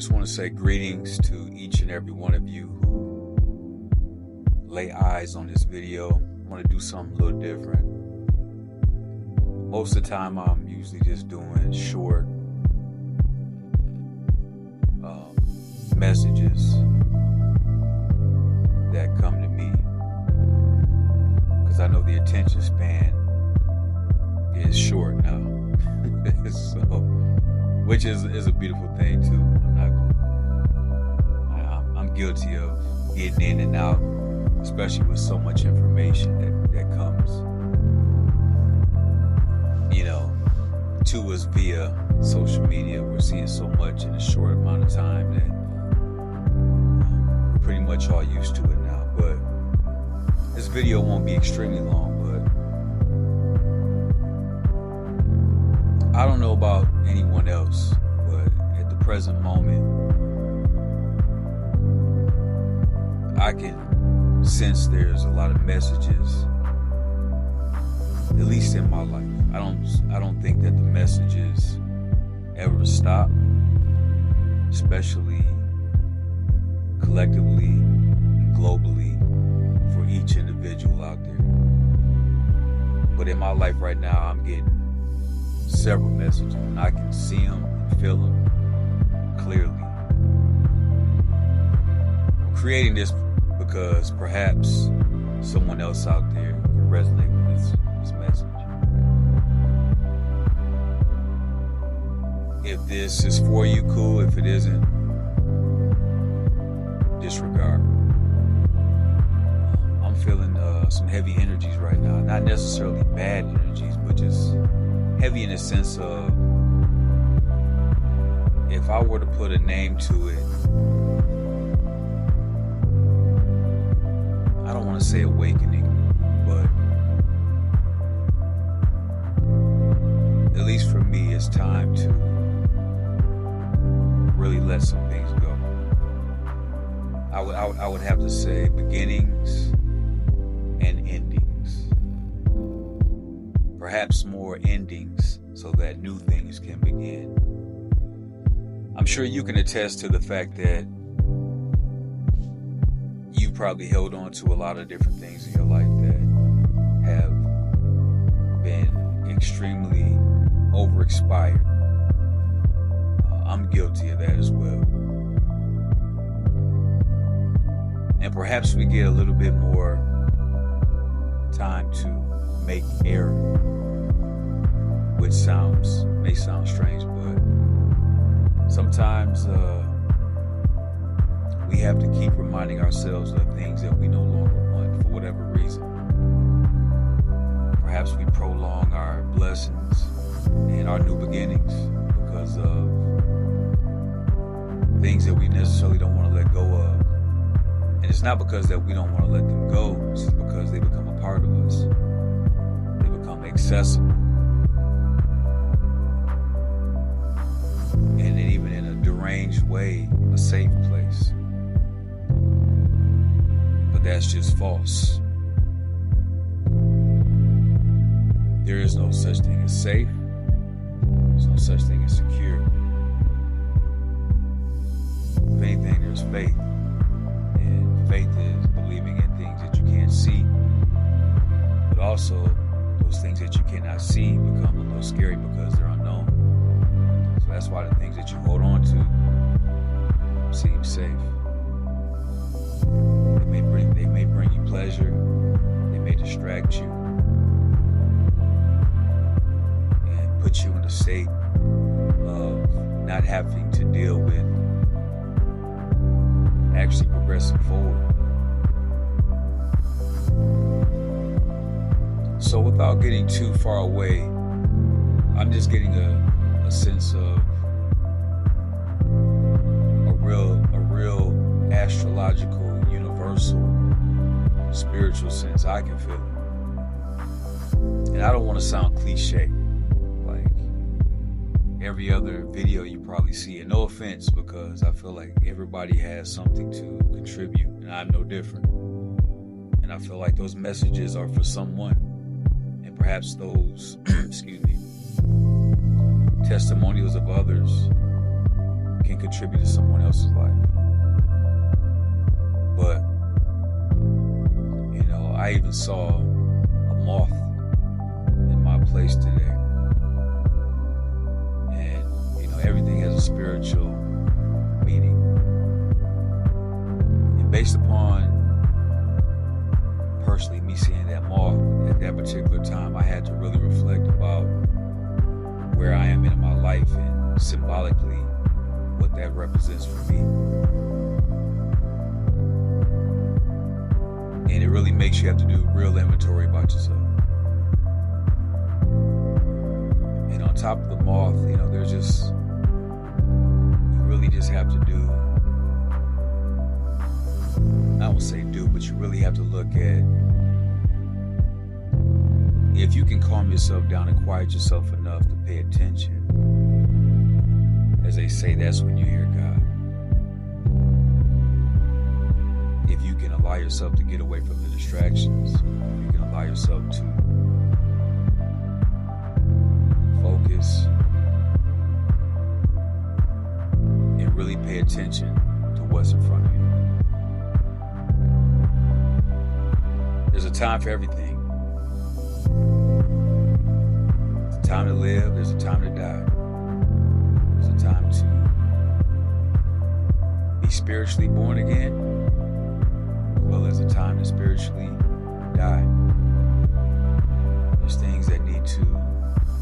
just want to say greetings to each and every one of you who lay eyes on this video. I want to do something a little different. Most of the time I'm usually just doing short messages that come to me, because I know the attention span is short now. So, which is a beautiful thing too. I'm guilty of getting in and out, especially with so much information that comes, to us via social media. We're seeing so much in a short amount of time that we're pretty much all used to it now. But this video won't be extremely long, but I don't know about anyone else, but at the present moment, I can sense there's a lot of messages, at least in my life. I don't think that the messages ever stop, especially collectively and globally for each individual out there. But in my life right now, I'm getting several messages, and I can see them and feel them clearly. I'm creating this because perhaps someone else out there can resonate with this message. If this is for you, cool. If it isn't, disregard. I'm feeling some heavy energies right now. Not necessarily bad energies, but just heavy in the sense of, if I were to put a name to it, I don't want to say awakening, but at least for me, it's time to really let some things go. I would have to say beginnings and endings. Perhaps more endings so that new things can begin. I'm sure you can attest to the fact that you probably held on to a lot of different things in your life that have been extremely overexpired. I'm guilty of that as well. And perhaps we get a little bit more time to make error, which may sound strange, but sometimes we have to keep reminding ourselves of things that we no longer want for whatever reason. Perhaps we prolong our blessings and our new beginnings because of things that we necessarily don't want to let go of. And it's not because that we don't want to let them go, it's just because they become a part of us. They become accessible. And even in a deranged way, a safe place. But that's just false. There is no such thing as safe. There's no such thing as secure. If anything, there's faith. And faith is believing in things that you can't see. But also, those things that you cannot see become a little scary because they're unknown. So that's why the things that you hold on to seem safe. They may bring you pleasure. They may distract you. And put you in a state of not having to deal with actually progressing forward. So without getting too far away, I'm just getting a sense of a real astrological, universal, spiritual sense. I can feel it. And I don't want to sound cliche, like every other video you probably see. And no offense, because I feel like everybody has something to contribute, and I'm no different. And I feel like those messages are for someone. And perhaps those, testimonials of others can contribute to someone else's life. But, I even saw a moth in my place today. And, everything has a spiritual meaning. And based upon, personally, me seeing that moth at that particular time, I had to really reflect about where I am in my life and symbolically what that represents for me. And it really makes you have to do real inventory about yourself. And on top of the moth, there's just, you really just have to do, I won't say do, but you really have to look at, if you can calm yourself down and quiet yourself enough to pay attention, as they say, that's when you hear God. If you can allow yourself to get away from the distractions, you can allow yourself to focus and really pay attention to what's in front of you. There's a time for everything. There's a time to live, there's a time to die. There's a time to be spiritually born again, as well as a time to spiritually die. There's things that need to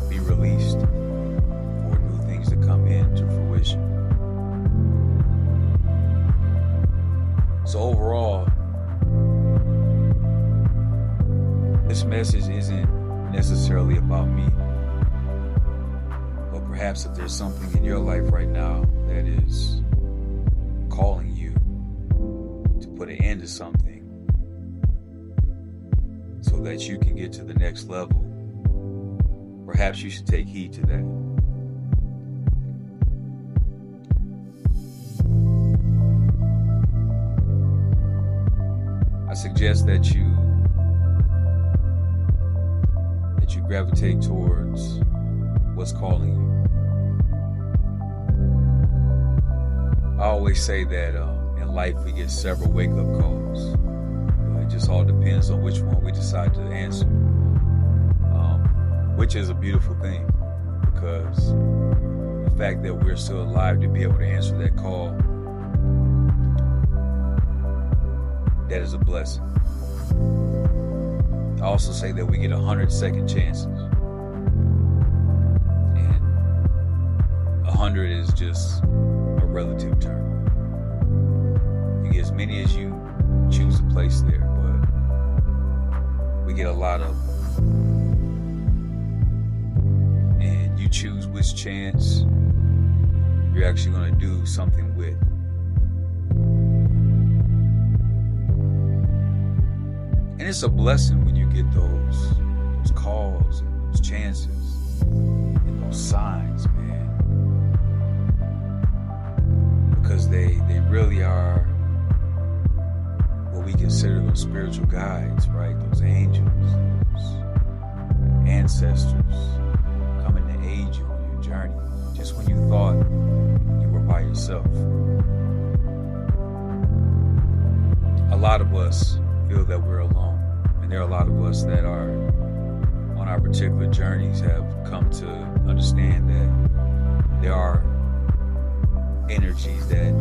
be released for new things to come into fruition. So overall, this message isn't necessarily about me, but perhaps if there's something in your life right now that is calling you to put an end to something so that you can get to the next level, perhaps you should take heed to that. I suggest that you gravitate towards what's calling you. I always say that in life we get several wake-up calls. It just all depends on which one we decide to answer, which is a beautiful thing, because the fact that we're still alive to be able to answer that call, that is a blessing. I also say that we get 100 second chances. And 100 is just a relative term. You get as many as you choose to place there, but we get a lot of them. And you choose which chance you're actually going to do something with. And it's a blessing when you get those calls and those chances and those signs, man. Because they really are what we consider those spiritual guides, right? Those angels, those ancestors coming to aid you on your journey, just when you thought you were by yourself. A lot of us feel that we're alone. And there are a lot of us that are on our particular journeys have come to understand that there are energies that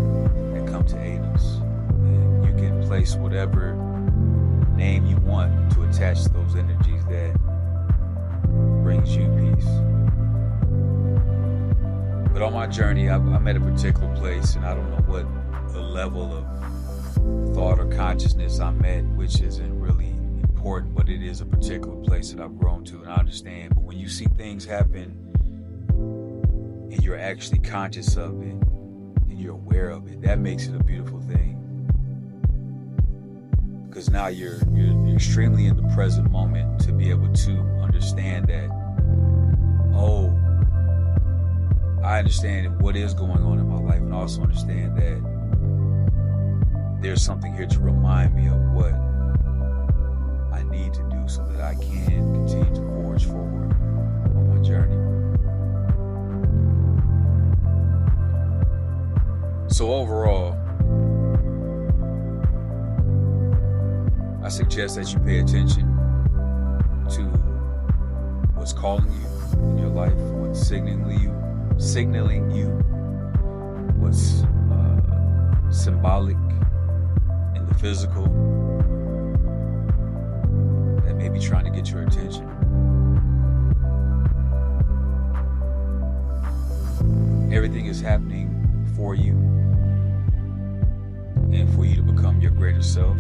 come to aid us. And you can place whatever name you want to attach to those energies that brings you peace. But on my journey, I'm at a particular place, and I don't know what the level of thought or consciousness I'm at, which isn't really important, but it is a particular place that I've grown to, and I understand. But when you see things happen and you're actually conscious of it and you're aware of it, that makes it a beautiful thing. Because now you're extremely in the present moment to be able to understand that, oh, I understand what is going on in my life, and also understand that there's something here to remind me of what I need to do so that I can continue to forge forward on my journey. So overall, I suggest that you pay attention to what's calling you in your life, what's signaling you, what's symbolic in the physical that may be trying to get your attention. Everything is happening for you and for you to become your greater self.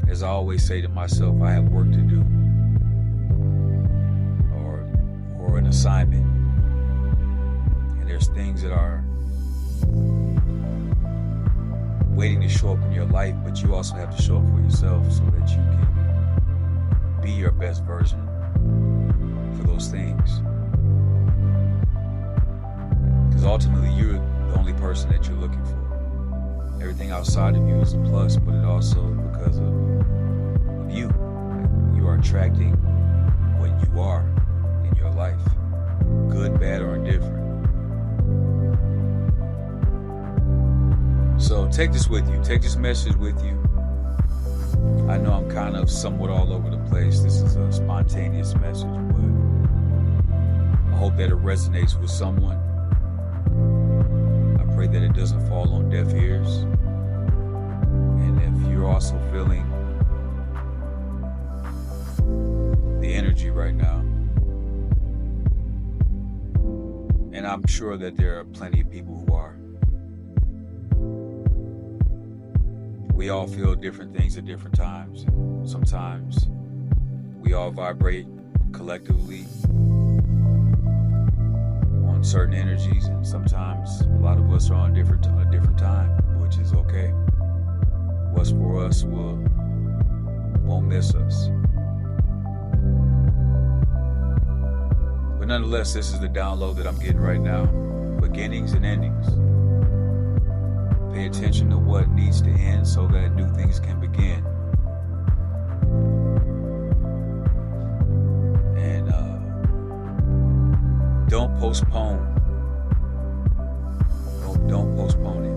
As I always say to myself, I have work to do, or an assignment. And there's things that are waiting to show up in your life, but you also have to show up for yourself so that you can be your best version for those things. Because ultimately, you're the only person that you're looking for. Everything outside of you is a plus, but it also because of you. You are attracting what you are in your life, good, bad, or indifferent. So take this with you. Take this message with you. I know I'm kind of somewhat all over the place. This is a spontaneous message, but I hope that it resonates with someone. I pray that it doesn't fall on deaf ears. And if you're also feeling the energy right now, and I'm sure that there are plenty of people who are, we all feel different things at different times. Sometimes we all vibrate collectively on certain energies, and sometimes a lot of us are on a different time, which is okay. What's for us won't miss us. But nonetheless, this is the download that I'm getting right now. Beginnings and endings. Pay attention to what needs to end so that new things can begin. And don't postpone. Don't postpone it.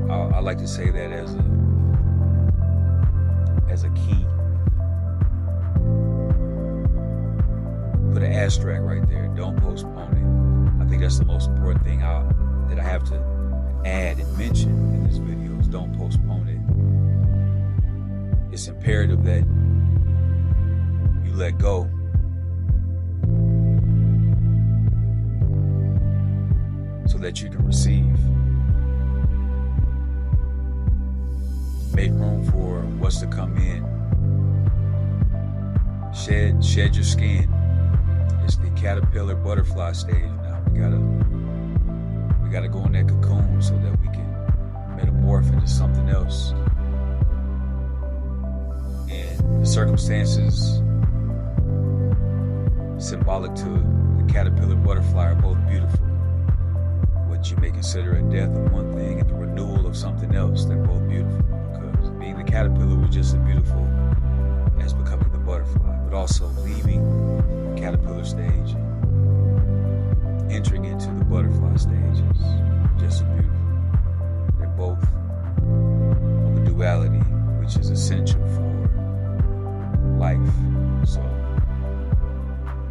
I like to say that as a key. Put an asterisk right there. Don't postpone it. I think that's the most important thing that I have to add and mention in this video is don't postpone it. It's imperative that you let go. So that you can receive. Make room for what's to come in. Shed your skin. It's the caterpillar butterfly stage now. We gotta go in that cocoon so that we can metamorph into something else. And the circumstances symbolic to the caterpillar butterfly are both beautiful. What you may consider a death of one thing and the renewal of something else, they're both beautiful. Because being the caterpillar was just as beautiful as becoming the butterfly, but also leaving the caterpillar stage and entering into the butterfly stage is just as beautiful. They're both of a duality, which is essential for life. So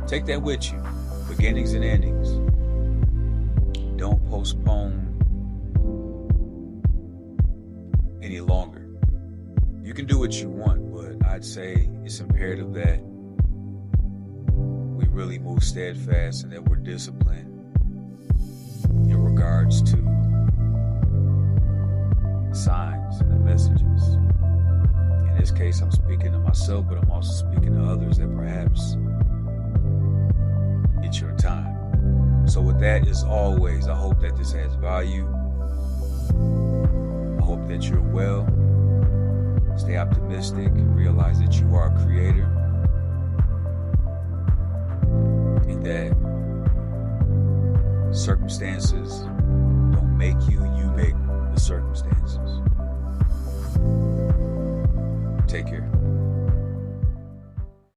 take that with you. Beginnings and endings. Don't postpone any longer. You can do what you want, but I'd say it's imperative that we really move steadfast and that we're disciplined in regards to signs and the messages. In this case, I'm speaking to myself, but I'm also speaking to others that perhaps it's your time. So with that, as always, I hope that this has value. I hope that you're well. Stay optimistic. Realize that you are a creator. And that circumstances don't make you, you make the circumstances.